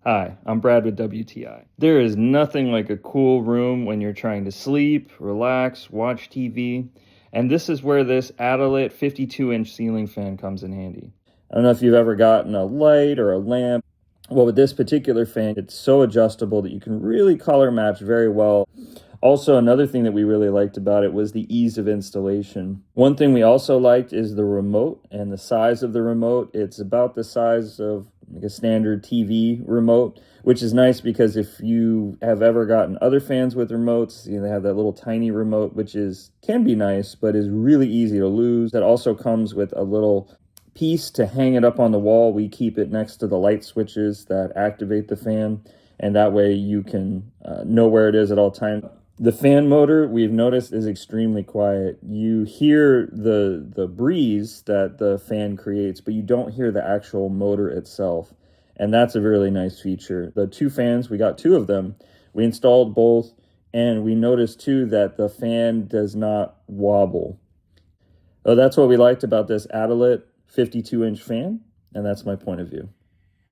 Hi, I'm Brad with WTI. There is nothing like a cool room when you're trying to sleep, relax, watch TV, and this is where this Atolit 52-inch ceiling fan comes in handy. I don't know if you've ever gotten a light or a lamp. Well, with this particular fan, it's so adjustable that you can really color match very well. Also, another thing that we really liked about it was the ease of installation. One thing we also liked is the remote and the size of the remote. It's about the size of like a standard TV remote, which is nice because if you have ever gotten other fans with remotes, they have that little tiny remote, which can be nice, but is really easy to lose. That also comes with a little piece to hang it up on the wall. We keep it next to the light switches that activate the fan, and that way you can know where it is at all times. The fan motor, we've noticed, is extremely quiet. You hear the breeze that the fan creates, but you don't hear the actual motor itself. And that's a really nice feature. The two fans, we got two of them. We installed both, and we noticed too that the fan does not wobble. So that's what we liked about this Atolit 52-inch fan, and that's my point of view.